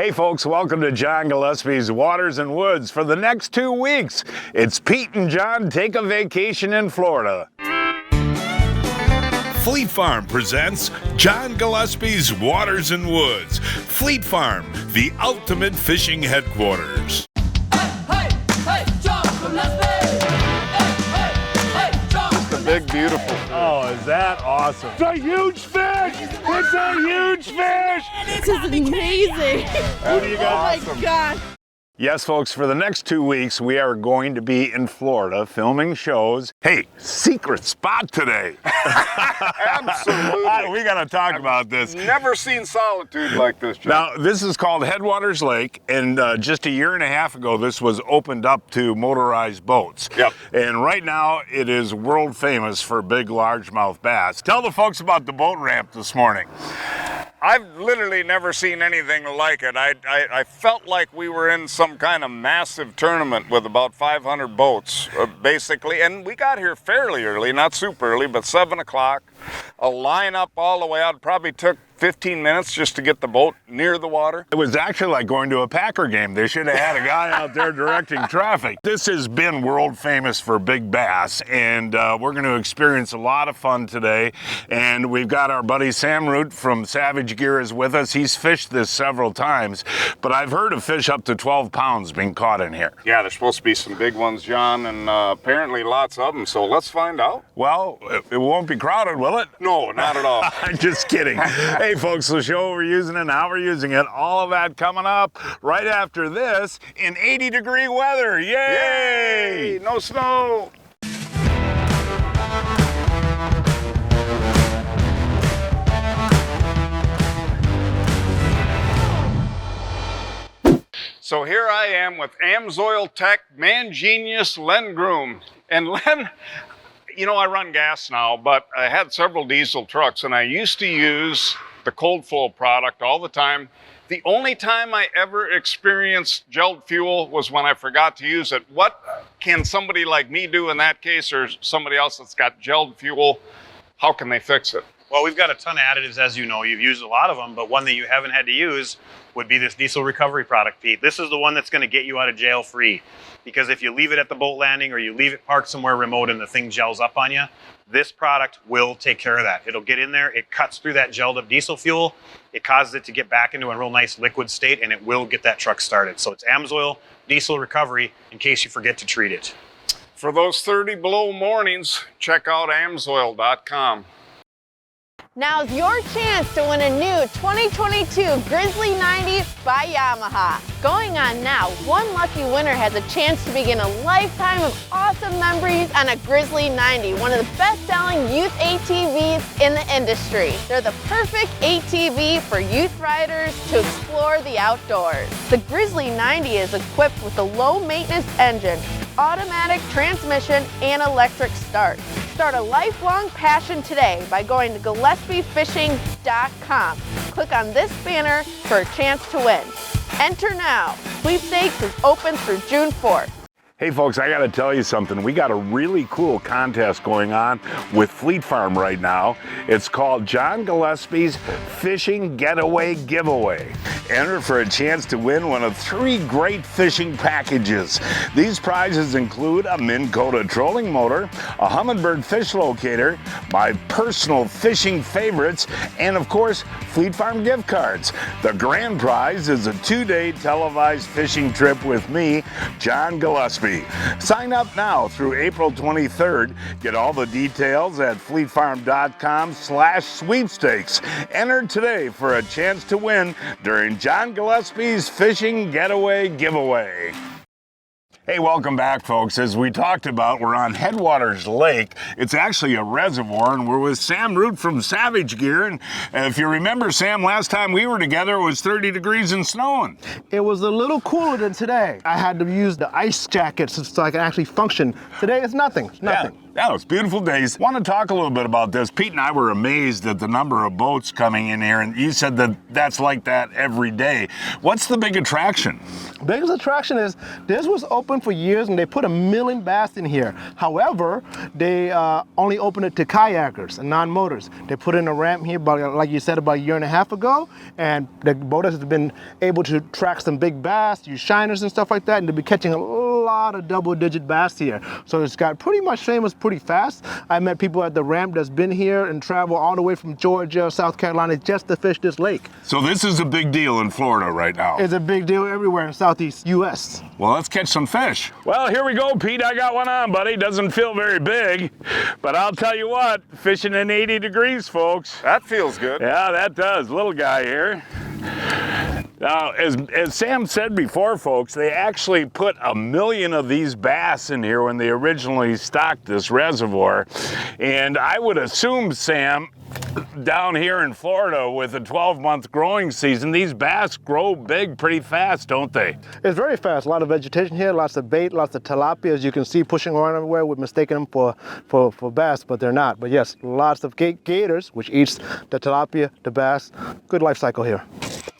Hey folks, welcome to John Gillespie's Waters and Woods. For the next 2 weeks, it's Pete and John take a vacation in Florida. Fleet Farm presents John Gillespie's Waters and Woods. Fleet Farm, the ultimate fishing headquarters. Hey, John Gillespie! Hey, John It's a big, beautiful. Oh, is that awesome? It's a huge fish! It's a huge fish! This is amazing. Who do you got? Oh my God. Yes, folks, for the next 2 weeks, we are going to be in Florida filming shows. Hey, secret spot today. Absolutely. We got to talk about this. Never seen solitude like this, John. Now, this is called Headwaters Lake, and just a year and a half ago, this was opened up to motorized boats. Yep. And right now, it is world famous for big largemouth bass. Tell the folks about the boat ramp this morning. I've literally never seen anything like it. I felt like we were in some kind of massive tournament with about 500 boats, basically. And we got here fairly early, not super early, but 7 o'clock. A lineup all the way out. Probably took 15 minutes just to get the boat near the water. It was actually like going to a Packer game. They should have had a guy out there directing traffic. This has been world famous for big bass, and we're going to experience a lot of fun today. And we've got our buddy Sam Root from Savage Gear is with us. He's fished this several times, but I've heard of fish up to 12 pounds being caught in here. Yeah, there's supposed to be some big ones, John, and apparently lots of them. So let's find out. Well, it won't be crowded, will it? No, not at all. I'm just kidding. Hey, folks, the show we're using and how we're using it, all of that coming up right after this in 80-degree weather. Yay! Yay! No snow. So here I am with Amsoil Tech Man Genius Len Groom. And Len, you know, I run gas now, but I had several diesel trucks, and I used to use the cold flow product all the time. The only time I ever experienced gelled fuel was when I forgot to use it. What can somebody like me do in that case, or somebody else that's got gelled fuel? How can they fix it? Well, we've got a ton of additives, as you know. You've used a lot of them, but one that you haven't had to use would be this diesel recovery product, Pete. This is the one that's going to get you out of jail free. Because if you leave it at the boat landing or you leave it parked somewhere remote and the thing gels up on you, this product will take care of that. It'll get in there, it cuts through that gelled up diesel fuel, it causes it to get back into a real nice liquid state, and it will get that truck started. So it's Amsoil Diesel Recovery in case you forget to treat it. For those 30 below mornings, check out amsoil.com. Now's your chance to win a new 2022 Grizzly 90 by Yamaha. Going on now, one lucky winner has a chance to begin a lifetime of awesome memories on a Grizzly 90, one of the best-selling youth ATVs in the industry. They're the perfect ATV for youth riders to explore the outdoors. The Grizzly 90 is equipped with a low-maintenance engine, automatic transmission, and electric start. Start a lifelong passion today by going to GillespieFishing.com. Click on this banner for a chance to win. Enter now. Sweepstakes is open through June 4th. Hey folks, I gotta tell you something. We got a really cool contest going on with Fleet Farm right now. It's called John Gillespie's Fishing Getaway Giveaway. Enter for a chance to win one of 3 great fishing packages. These prizes include a Minn Kota trolling motor, a Humminbird fish locator, my personal fishing favorites, and of course, Fleet Farm gift cards. The grand prize is a 2-day televised fishing trip with me, John Gillespie. Sign up now through April 23rd. Get all the details at fleetfarm.com/sweepstakes. Enter today for a chance to win during John Gillespie's Fishing Getaway Giveaway. Hey, welcome back, folks. As we talked about, we're on Headwaters Lake. It's actually a reservoir, and we're with Sam Root from Savage Gear. And if you remember, Sam, last time we were together, it was 30 degrees and snowing. It was a little cooler than today. I had to use the ice jackets so I can actually function. Today, it's nothing. It's nothing. Yeah. Yeah, it's beautiful days. Want to talk a little bit about this. Pete and I were amazed at the number of boats coming in here, and you said that that's like that every day. What's the big attraction? Biggest attraction is this was open for years and they put 1 million bass in here. However, they only opened it to kayakers and non-motors. They put in a ramp here, like you said, about 1.5 years ago, and the boaters have been able to track some big bass, use shiners and stuff like that, and they'll be catching a lot of double-digit bass here. So it's got pretty much famous pretty fast. I met people at the ramp that's been here and travel all the way from Georgia, South Carolina, just to fish this lake. So this is a big deal in Florida right now. It's a big deal everywhere in Southeast U.S. Well, let's catch some fish. Well, here we go, Pete. I got one on, buddy. Doesn't feel very big, but I'll tell you what, fishing in 80 degrees, folks. That feels good. Yeah, that does. Little guy here. Now, as Sam said before, folks, they actually put 1 million of these bass in here when they originally stocked this reservoir. And I would assume, Sam, down here in Florida with a 12-month growing season, these bass grow big pretty fast, don't they? It's very fast. A lot of vegetation here, lots of bait, lots of tilapia, as you can see, pushing around everywhere. We're mistaking them for bass, but they're not. But yes, lots of gators, which eats the tilapia, the bass. Good life cycle here.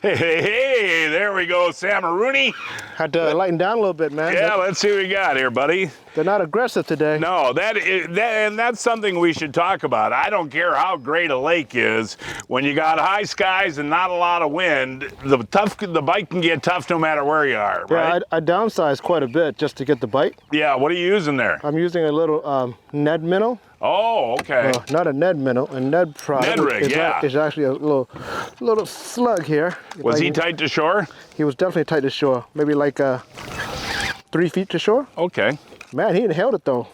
Hey, there we go, Samarooney. Had to lighten down a little bit, man. Yeah, let's see what we got here, buddy. They're not aggressive today. No, and that's something we should talk about. I don't care how great a lake is. When you got high skies and not a lot of wind, the bite can get tough no matter where you are, right? Yeah, I downsized quite a bit just to get the bite. Yeah, what are you using there? I'm using a little Ned minnow. Oh, okay. Not a Ned minnow, a Ned product. Ned rig, yeah. It's actually a little slug here. Was he tight to shore? He was definitely tight to shore. Maybe like 3 feet to shore. Okay. Man, he inhaled it though.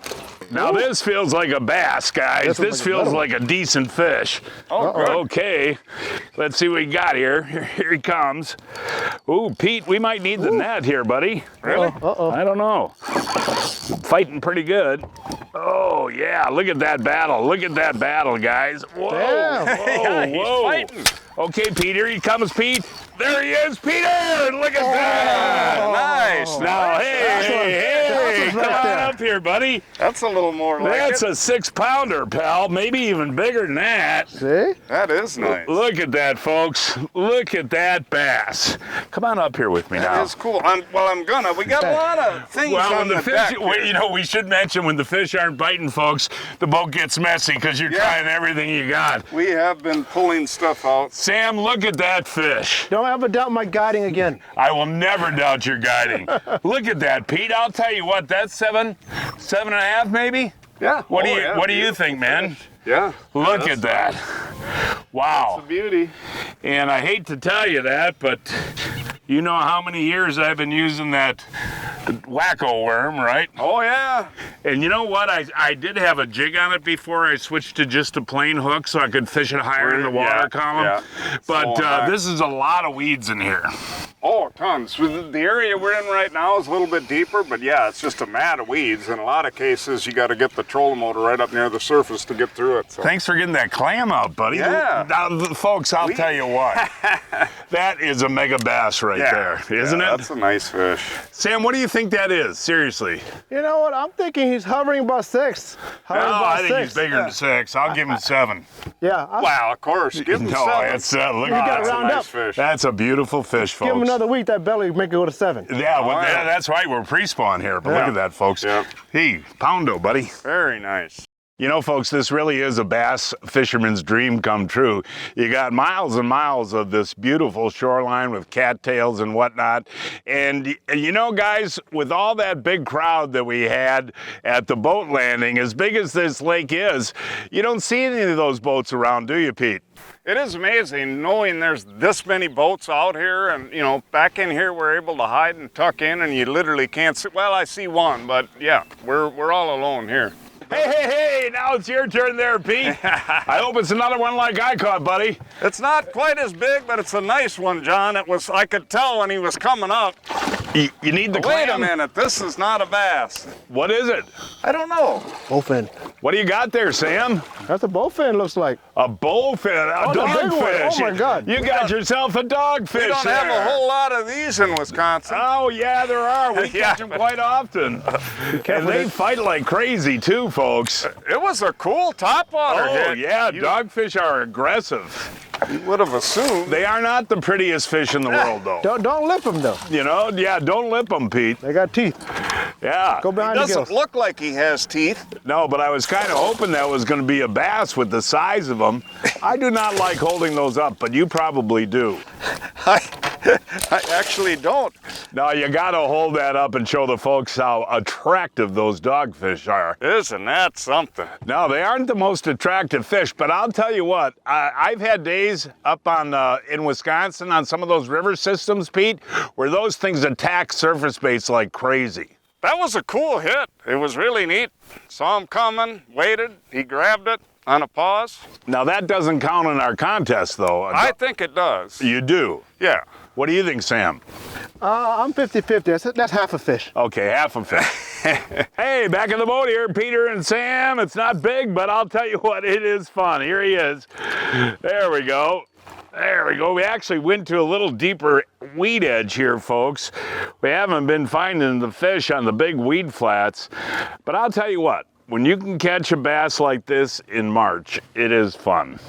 Now this feels like a bass, guys. This feels like a decent fish. Oh, good. Okay. Let's see what we got here. Here he comes. Ooh, Pete, we might need the net here, buddy. Really? Uh-oh. I don't know. Fighting pretty good. Oh, yeah. Look at that battle. Look at that battle, guys. Whoa. Damn. Whoa, He's whoa. fighting. Okay, Pete, here he comes, Pete. There he is, Peter. Look at that. Nice. Now, hey, come right on there. up here, buddy. That's a little more like That's it. a 6-pounder, pal. Maybe even bigger than that. See? That is nice. Look at that, folks. Look at that bass. Come on up here with me That now. is cool. I'm gonna. We got a lot of things Well, on when the the fish, deck here. you know, we should mention when the fish aren't biting, folks, the boat gets messy because you're Yeah. trying everything you got. We have been pulling stuff out. Sam, look at that fish. Don't ever doubt my guiding again. I will never doubt your guiding. Look at that, Pete. I'll tell you what, that's 7.5 maybe? Yeah. What do Oh, you yeah, What do you beautiful think, man? fish. Yeah. Look at that. Wow. It's a beauty. And I hate to tell you that, but you know how many years I've been using that wacko worm, right? Oh yeah. And you know what? I did have a jig on it before I switched to just a plain hook so I could fish it higher in the water column. yeah. But So high. this is a lot of weeds in here. Oh, tons. The area we're in right now is a little bit deeper, but yeah, it's just a mat of weeds. In a lot of cases, you got to get the trolling motor right up near the surface to get through it. So. Thanks for getting that clam out, buddy. Yeah. Now, folks, I'll tell you what. That is a mega bass right there, isn't it? That's a nice fish. Sam, what do you think that is? Seriously. You know what? I'm thinking he's hovering about 6. Hovering No, about I think 6. he's bigger than 6. I'll give him 7. Yeah. Wow, of course. Give him No, 7. it's look You at gotta that. That's a round nice up. fish. That's a beautiful fish, folks. Give him another week, that belly make it go to 7. Yeah, well, Oh, yeah. that's right. We're pre-spawn here, but look Yeah. at that, folks. Yep. Hey, poundo, buddy. Very nice. You know, folks, this really is a bass fisherman's dream come true. You got miles and miles of this beautiful shoreline with cattails and whatnot. And you know, guys, with all that big crowd that we had at the boat landing, as big as this lake is, you don't see any of those boats around, do you, Pete? It is amazing knowing there's this many boats out here, and you know, back in here we're able to hide and tuck in, and you literally can't see. Well, I see one, but yeah, we're all alone here. Hey, now it's your turn there, Pete. I hope it's another one like I caught, buddy. It's not quite as big, but it's a nice one, John. I could tell when he was coming up. You need the Wait a clam? minute, this is not a bass. What is it? I don't know. Bowfin. What do you got there, Sam? That's a bowfin, looks like. A bullfin, a Oh, the big one. dogfish. Oh, my God. You got yourself a dogfish We don't there. have a whole lot of these in Wisconsin. Oh, yeah, there are. We Yeah. catch them quite often. And they fight like crazy, too, folks. It was a cool topwater Oh, hit. yeah, You dogfish are aggressive. would have assumed. They are not the prettiest fish in the world, though. Don't lip them, though. You know, yeah, don't lip them, Pete. They got teeth. Yeah. Go behind the Doesn't gills. look like he has teeth. No, but I was kind of hoping that was going to be a bass with the size of them. I do not like holding those up, but you probably do. I actually don't. No, you got to hold that up and show the folks how attractive those dogfish are. Isn't that something? No, they aren't the most attractive fish, but I'll tell you what, I've had days up on in Wisconsin on some of those river systems, Pete, where those things attack surface baits like crazy. That was a cool hit. It was really neat. Saw him coming, waited, he grabbed it on a pause. Now that doesn't count in our contest, though. I think it does. You do? Yeah. What do you think, Sam? I'm 50-50. That's half a fish. Okay, half a fish. Hey, back in the boat here, Peter and Sam. It's not big, but I'll tell you what, it is fun. Here he is. There we go. There we go. We actually went to a little deeper weed edge here, folks. We haven't been finding the fish on the big weed flats. But I'll tell you what, when you can catch a bass like this in March, it is fun.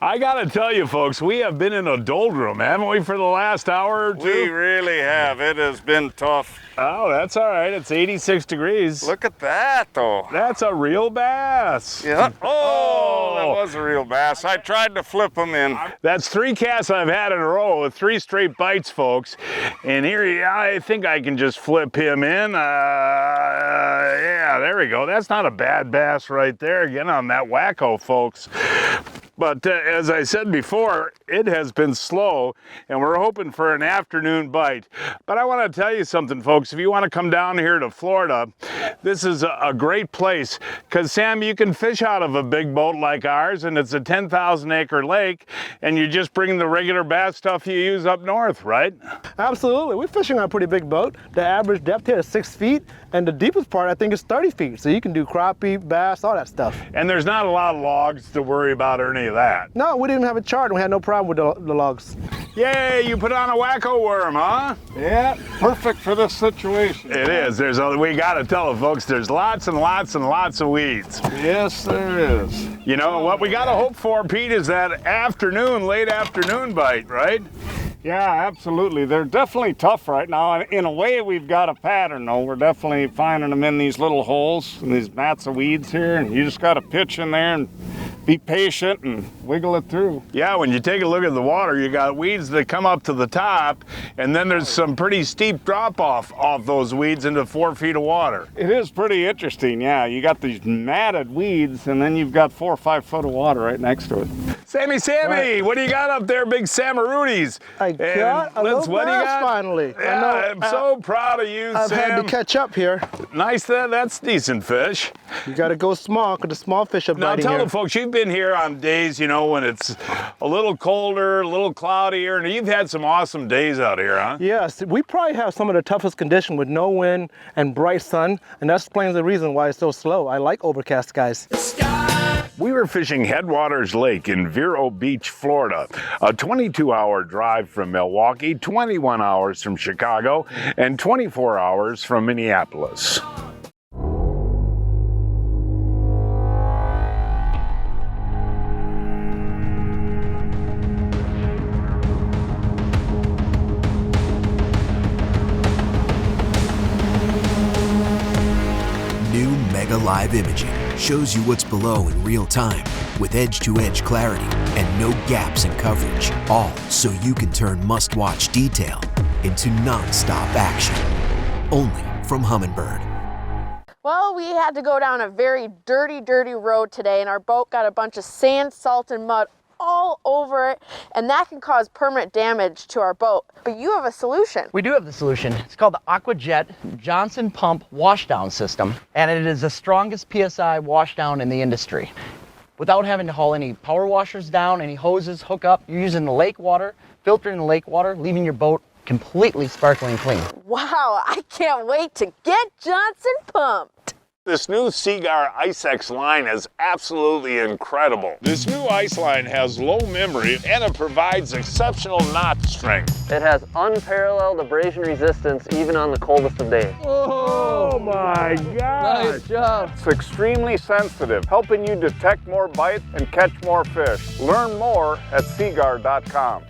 I gotta tell you, folks, we have been in a doldrum, haven't we, for the last hour or two? We really have. It has been tough. Oh, that's all right. It's 86 degrees. Look at that, though. That's a real bass. Yeah. Oh, that was a real bass. I tried to flip him in. That's 3 casts I've had in a row with 3 straight bites, folks. And here, I think I can just flip him in. Yeah, there we go. That's not a bad bass right there. Again, on that wacko, folks. But as I said before, it has been slow, and we're hoping for an afternoon bite. But I want to tell you something, folks. If you want to come down here to Florida, this is a great place. Because, Sam, you can fish out of a big boat like ours, and it's a 10,000-acre lake, and you just bring the regular bass stuff you use up north, right? Absolutely. We're fishing on a pretty big boat. The average depth here is 6 feet, and the deepest part, I think, is 30 feet. So you can do crappie, bass, all that stuff. And there's not a lot of logs to worry about or any of that. No, we didn't have a chart, and we had no problem with the logs. Yay, you put on a wacko worm, huh? Yeah, perfect for this situation. It is. We got to tell the folks, there's lots and lots and lots of weeds. Yes, there is. You know, what we got to hope for, Pete, is that late afternoon bite, right? Yeah, absolutely. They're definitely tough right now. In a way, we've got a pattern, though. We're definitely finding them in these little holes, and these mats of weeds here, and you just got to pitch in there and be patient and wiggle it through. Yeah, when you take a look at the water, you got weeds that come up to the top, and then there's some pretty steep drop-off off those weeds into 4 feet of water. It is pretty interesting, yeah. You got these matted weeds, and then you've got 4 or 5 foot of water right next to it. Sammy, what do you got up there, big Samarutis? I got a little bass finally. I know, I'm so proud of you, I've Sam. had to catch up here. Nice, that's decent fish. You got to go small, because the small fish are Now biting tell here. the folks, you've been here on days, you know, when it's a little colder, a little cloudier, and you've had some awesome days out here, huh? Yes, we probably have some of the toughest conditions with no wind and bright sun, and that explains the reason why it's so slow. I like overcast skies. We were fishing Headwaters Lake in Vero Beach, Florida, a 22-hour drive from Milwaukee, 21 hours from Chicago, and 24 hours from Minneapolis. New Mega Live Imaging shows you what's below in real time with edge-to-edge clarity and no gaps in coverage, all so you can turn must-watch detail into non-stop action. Only from Humminbird. Well, we had to go down a very dirty road today, and our boat got a bunch of sand, salt, and mud all over it, and that can cause permanent damage to our boat. But you have a solution. We do have the solution. It's called the AquaJet Johnson Pump Washdown System, and it is the strongest PSI washdown in the industry. Without having to haul any power washers down, any hoses, hook up, you're using the lake water, filtering the lake water, leaving your boat completely sparkling clean. Wow, I can't wait to get Johnson pumped. This new Seaguar IceX line is absolutely incredible. This new ice line has low memory and it provides exceptional knot strength. It has unparalleled abrasion resistance even on the coldest of days. Oh my gosh! Nice job. It's extremely sensitive, helping you detect more bite and catch more fish. Learn more at seaguar.com.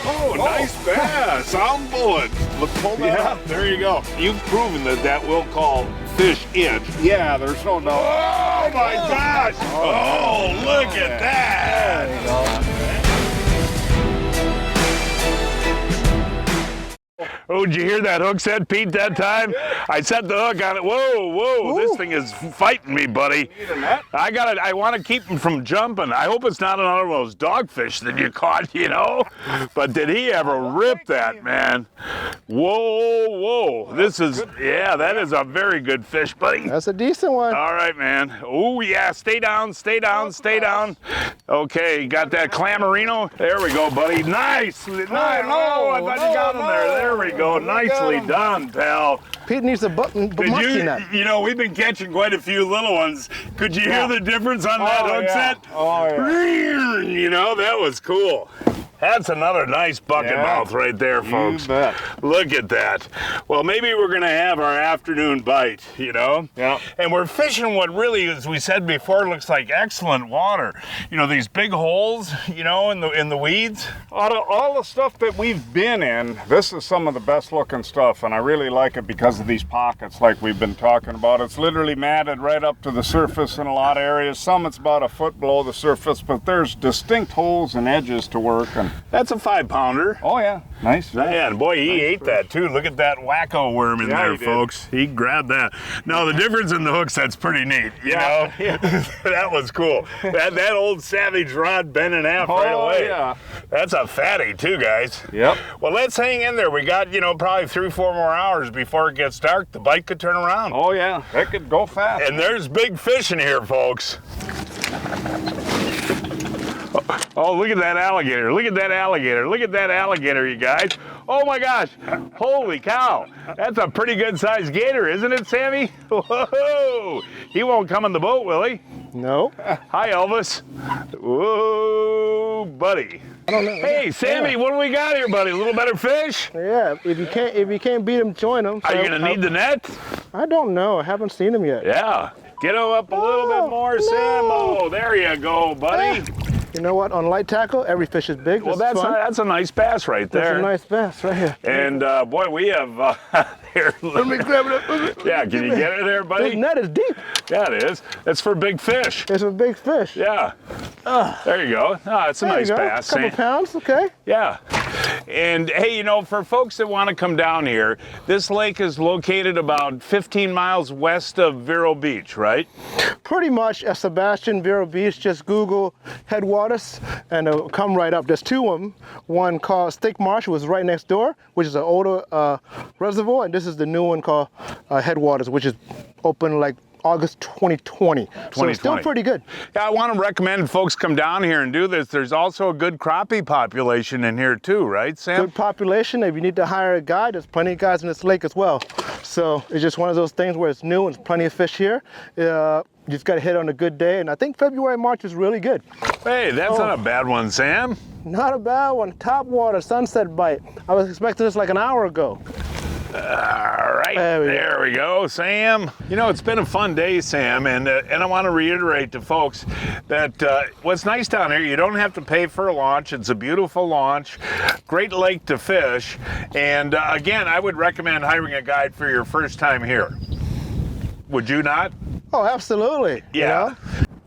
Oh, nice bass! I'm bullet. Let's pull that up. There you go. You've proven that will call fish in. Yeah, there's no doubt. Oh my gosh! Oh, look at that! There you go. Oh, did you hear that hook set, Pete, that time? I set the hook on it. Whoa, whoa, this thing is fighting me, buddy. I want to keep him from jumping. I hope it's not another one of those dogfish that you caught, you know? But did he ever rip that, man? Whoa, whoa. That is a very good fish, buddy. That's a decent one. All right, man. Oh, yeah, stay down, stay down, stay down. Okay, got that clamarino? There we go, buddy. Nice. Oh, I thought you got him there. There we go. Nicely done, pal. Pete needs a button. You know, we've been catching quite a few little ones. Could you hear the difference on that hook set? Oh, yeah. You know, that was cool. That's another nice bucket mouth right there, folks. You bet. Look at that. Well, maybe we're going to have our afternoon bite, you know? Yeah. And we're fishing what really, as we said before, looks like excellent water. You know, these big holes, you know, in the weeds. Out of all the stuff that we've been in, this is some of the best looking stuff, and I really like it because of these pockets like we've been talking about. It's literally matted right up to the surface in a lot of areas. Some it's about a foot below the surface, but there's distinct holes and edges to work. And that's a 5-pounder. Oh yeah, nice. Man, boy, he ate that too. Look at that wacko worm in there, he did. folks. He grabbed that. Now the difference in the hooks, that's pretty neat. You know, that was cool. That old Savage rod bent in half right away. Yeah. That's a fatty too, guys. Yep. Well, let's hang in there. We got, you know, probably 3-4 more hours before it gets dark. The bite could turn around. Oh yeah, that could go fast. And there's big fish in here, folks. Oh, look at that alligator. Look at that alligator. Look at that alligator, you guys. Oh my gosh. Holy cow. That's a pretty good sized gator, isn't it, Sammy? Whoa. He won't come in the boat, will he? No. Hi, Elvis. Whoa, buddy. I don't know. Hey, Sammy, what do we got here, buddy? A little better fish? Yeah, if you can't beat him, join him. Are you gonna need the net? I don't know. I haven't seen him yet. Yeah. Get him up a little bit more, Sam. Oh, there you go, buddy. You know what? On light tackle, every fish is big. Well, that's a nice bass right there. That's a nice bass right here. And boy, we have here. Let me grab it up. Yeah, can you get it there, buddy? This net is deep. Yeah, it is. It's for big fish. It's a big fish. Yeah. There you go. Oh, it's a nice bass. Couple pounds, okay. Yeah. And hey, you know, for folks that want to come down here, this lake is located about 15 miles west of Vero Beach, right? Pretty much at Sebastian, Vero Beach. Just Google Headwaters and it'll come right up. There's two of them. One called Stick Marsh, was right next door, which is an older reservoir, and this is the new one called Headwaters, which is open like August 2020. So it's still pretty good. Yeah, I want to recommend folks come down here and do this. There's also a good crappie population in here too, right, Sam? Good population. If you need to hire a guide, there's plenty of guys in this lake as well. So it's just one of those things where it's new and there's plenty of fish here. You just got to hit on a good day, and I think February, March is really good. Hey, that's not a bad one, Sam. Not a bad one. Top water, sunset bite. I was expecting this like an hour ago. All right, there we go, Sam. You know, it's been a fun day, Sam, and I want to reiterate to folks that what's nice down here, you don't have to pay for a launch. It's a beautiful launch, great lake to fish, and again, I would recommend hiring a guide for your first time here. Would you not? Oh, absolutely. Yeah. You know?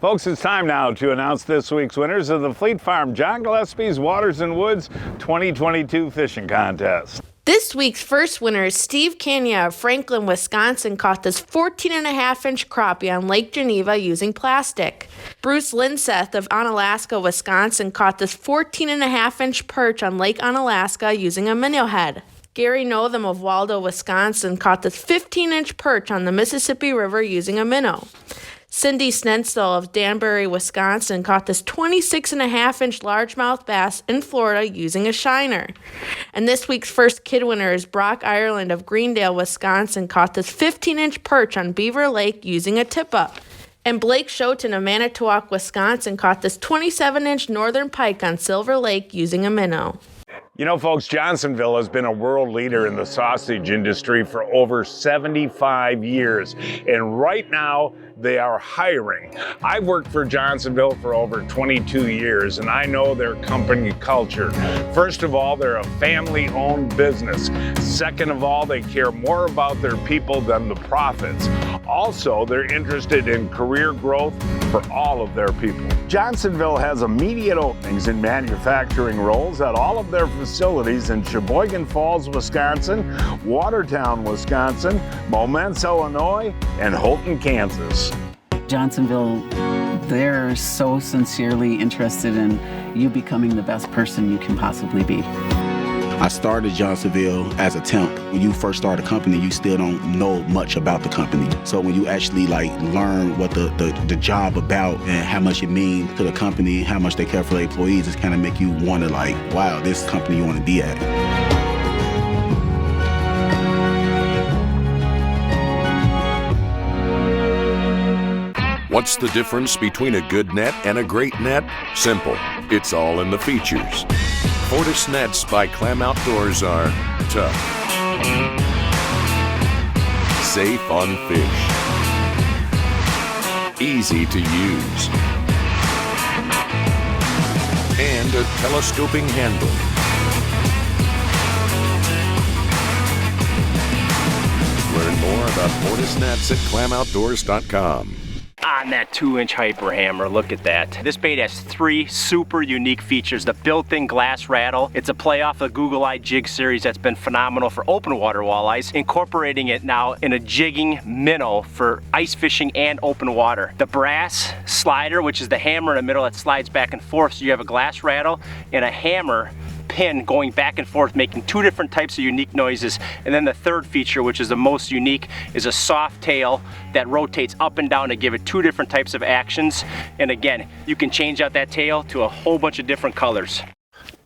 Folks, it's time now to announce this week's winners of the Fleet Farm John Gillespie's Waters and Woods 2022 Fishing Contest. This week's first winner is Steve Kenya of Franklin, Wisconsin, caught this 14.5-inch crappie on Lake Geneva using plastic. Bruce Linseth of Onalaska, Wisconsin, caught this 14.5-inch perch on Lake Onalaska using a minnow head. Gary Notham of Waldo, Wisconsin, caught this 15-inch perch on the Mississippi River using a minnow. Cindy Snensel of Danbury, Wisconsin caught this 26.5-inch largemouth bass in Florida using a shiner. And this week's first kid winner is Brock Ireland of Greendale, Wisconsin caught this 15-inch perch on Beaver Lake using a tip-up. And Blake Schoten of Manitowoc, Wisconsin caught this 27-inch northern pike on Silver Lake using a minnow. You know, folks, Johnsonville has been a world leader in the sausage industry for over 75 years. And right now, they are hiring. I've worked for Johnsonville for over 22 years, and I know their company culture. First of all, they're a family-owned business. Second of all, they care more about their people than the profits. Also, they're interested in career growth for all of their people. Johnsonville has immediate openings in manufacturing roles at all of their facilities in Sheboygan Falls, Wisconsin, Watertown, Wisconsin, Momence, Illinois, and Holton, Kansas. Johnsonville, they're so sincerely interested in you becoming the best person you can possibly be. I started Johnsonville as a temp. When you first start a company, you still don't know much about the company. So when you actually learn what the job about and how much it means to the company, how much they care for their employees, it kind of make you want to wow, this company you want to be at. What's the difference between a good net and a great net? Simple. It's all in the features. Fortis nets by Clam Outdoors are tough, safe on fish, easy to use, and a telescoping handle. Learn more about Fortis nets at clamoutdoors.com. On that 2-inch hyper hammer, look at that. This bait has 3 super unique features. The built-in glass rattle. It's a play off the Google Eye jig series that's been phenomenal for open water walleyes, incorporating it now in a jigging minnow for ice fishing and open water. The brass slider, which is the hammer in the middle that slides back and forth, so you have a glass rattle and a hammer pin going back and forth, making 2 different types of unique noises. And then the third feature, which is the most unique, is a soft tail that rotates up and down to give it 2 different types of actions. And again, you can change out that tail to a whole bunch of different colors.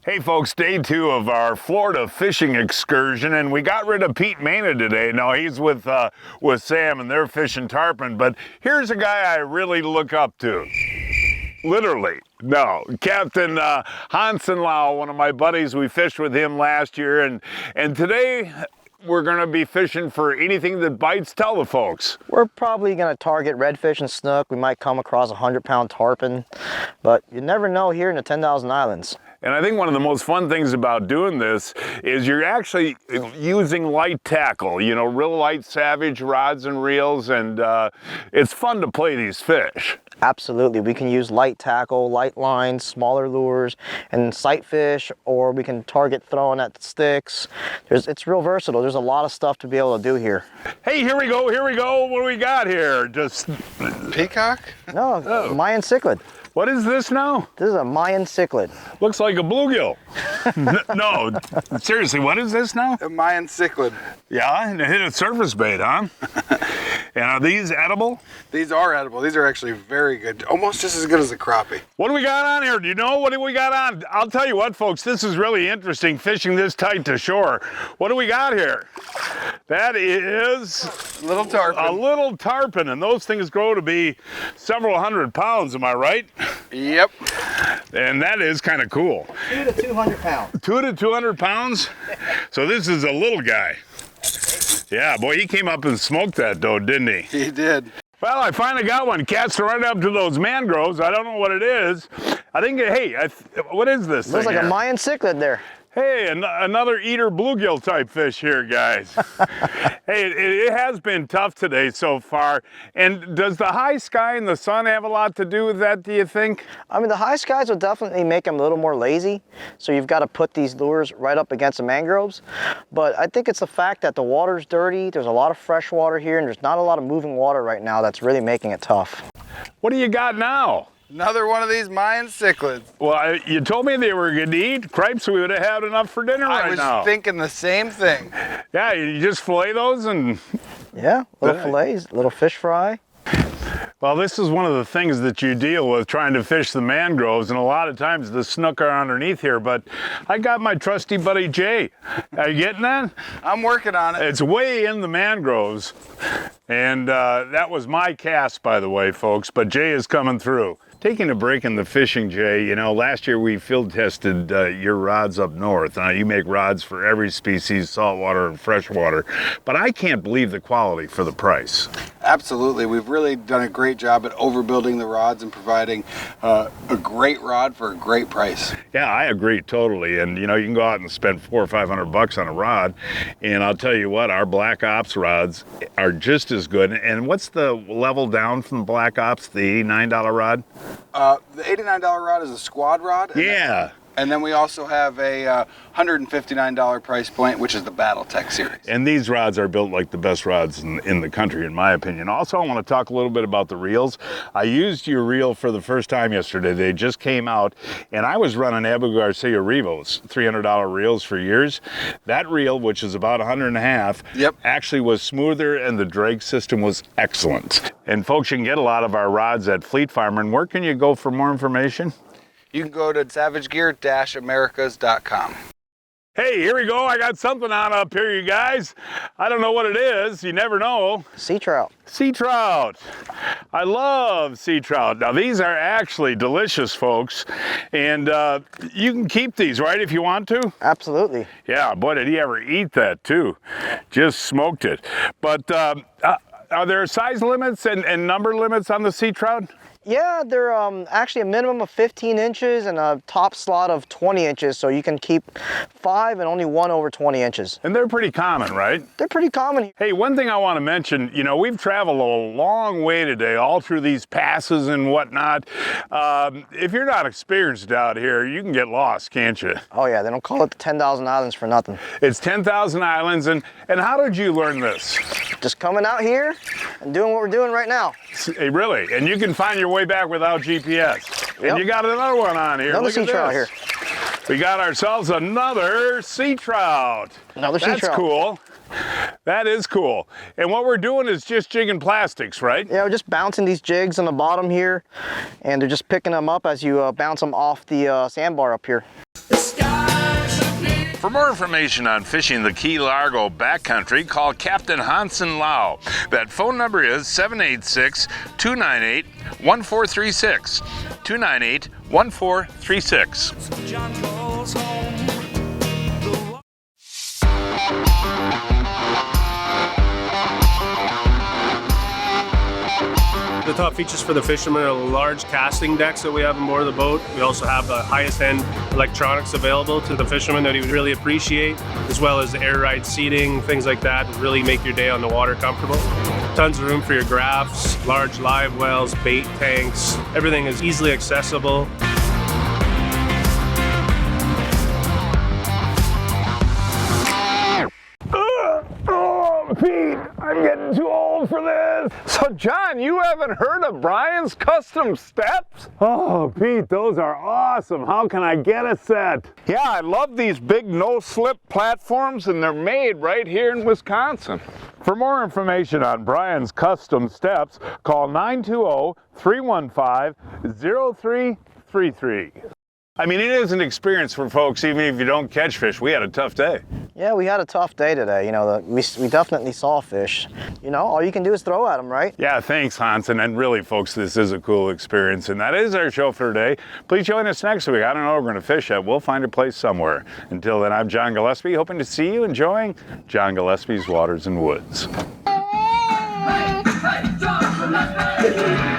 Hey folks, day 2 of our Florida fishing excursion, and we got rid of Pete Maina today. Now he's with Sam and they're fishing tarpon, but here's a guy I really look up to. Literally. No, Captain Honson Lau, one of my buddies, we fished with him last year, and today we're gonna be fishing for anything that bites. Tell the folks. We're probably gonna target redfish and snook. We might come across a 100-pound tarpon, but you never know here in the 10,000 Islands. And I think one of the most fun things about doing this is you're actually using light tackle, you know, real light Savage rods and reels, and it's fun to play these fish. Absolutely. We can use light tackle, light lines, smaller lures, and sightfish, or we can target throwing at sticks. It's real versatile. There's a lot of stuff to be able to do here. Hey, here we go, here we go. What do we got here? Just peacock? No, Mayan cichlid. What is this now? This is a Mayan cichlid. Looks like a bluegill. No, seriously, what is this now? A Mayan cichlid. Yeah, and it hit a surface bait, huh? And are these edible? These are edible. These are actually very good. Almost just as good as a crappie. What do we got on here? Do you know what do we got on? I'll tell you what, folks, this is really interesting, fishing this tight to shore. What do we got here? That is little tarpon. A little tarpon, and those things grow to be several hundred pounds, am I right? Yep. And that is kind of cool. 2 to 200 pounds. 2 to 200 pounds? So this is a little guy. Yeah, boy, he came up and smoked that though, didn't he? He did. Well, I finally got one. Cat's right up to those mangroves. I don't know what it is. I think, hey, what is this thing? Looks like here? a Mayan cichlid there. Hey, another eater bluegill type fish here, guys. Hey, it has been tough today so far. And does the high sky and the sun have a lot to do with that, do you think? I mean, the high skies will definitely make them a little more lazy. So you've got to put these lures right up against the mangroves. But I think it's the fact that the water's dirty. There's a lot of fresh water here, and there's not a lot of moving water right now that's really making it tough. What do you got now? Another one of these Mayan cichlids. Well, you told me they were good to eat. Cripes, we would have had enough for dinner right now. I was thinking the same thing. Yeah, you just fillet those and... Yeah, little fillets, little fish fry. Well, this is one of the things that you deal with trying to fish the mangroves, and a lot of times the snook are underneath here, but I got my trusty buddy Jay. Are you getting that? I'm working on it. It's way in the mangroves, and that was my cast, by the way, folks, but Jay is coming through. Taking a break in the fishing, Jay, you know, last year we field tested your rods up north. Now, you make rods for every species, saltwater and freshwater, but I can't believe the quality for the price. Absolutely. We've really done a great job at overbuilding the rods and providing a great rod for a great price. Yeah, I agree totally. And, you know, you can go out and spend $400 or $500 on a rod, and I'll tell you what, our Black Ops rods are just as good. And what's the level down from Black Ops, the $89 rod? The $89 rod is a squad rod. Yeah. And then we also have a $159 price point, which is the BattleTech series. And these rods are built like the best rods in the country, in my opinion. Also, I want to talk a little bit about the reels. I used your reel for the first time yesterday. They just came out, and I was running Abu Garcia Revos, $300 reels for years. That reel, which is about $150, actually was smoother, and the drag system was excellent. And folks, you can get a lot of our rods at Fleet Farm. And where can you go for more information? You can go to savagegear-americas.com. Hey, here we go. I got something on up here, you guys. I don't know what it is. You never know. Sea trout. Sea trout. I love sea trout. Now, these are actually delicious, folks. And you can keep these, right, if you want to? Absolutely. Yeah, boy, did he ever eat that, too. Just smoked it. But are there size limits and number limits on the sea trout? Yeah, they're actually a minimum of 15 inches and a top slot of 20 inches, so you can keep 5 and only 1 over 20 inches. And they're pretty common, right? They're pretty common. Hey, one thing I want to mention, you know, we've traveled a long way today, all through these passes and whatnot. If you're not experienced out here, you can get lost, can't you? Oh yeah, they don't call it the 10,000 Islands for nothing. It's 10,000 islands, and how did you learn this? Just coming out here and doing what we're doing right now. Hey, really? And you can find your way back without GPS. Yep. And you got another one on here. Another sea trout here. We got ourselves another sea trout. Another sea trout. That's cool. That is cool. And what we're doing is just jigging plastics, right? Yeah, we're just bouncing these jigs on the bottom here, and they're just picking them up as you bounce them off the sandbar up here. For more information on fishing the Key Largo backcountry, call Captain Honson Lau. That phone number is 786-298-1436. 298-1436. The top features for the fishermen are large casting decks that we have on board the boat. We also have the highest end electronics available to the fishermen that he would really appreciate, as well as air ride seating, things like that, to really make your day on the water comfortable. Tons of room for your graphs, large live wells, bait tanks. Everything is easily accessible. Pete, I'm getting too old for this. So, John, you haven't heard of Brian's Custom Steps? Oh, Pete, those are awesome. How can I get a set? Yeah, I love these big no-slip platforms, and they're made right here in Wisconsin. For more information on Brian's Custom Steps, call 920-315-0333. I mean, it is an experience for folks, even if you don't catch fish. We had a tough day. Yeah, we had a tough day today. You know, we definitely saw fish. You know, all you can do is throw at them, right? Yeah, thanks, Honson. And really, folks, this is a cool experience. And that is our show for today. Please join us next week. I don't know where we're going to fish at. We'll find a place somewhere. Until then, I'm John Gillespie, hoping to see you enjoying John Gillespie's Waters and Woods. Hey, John Gillespie!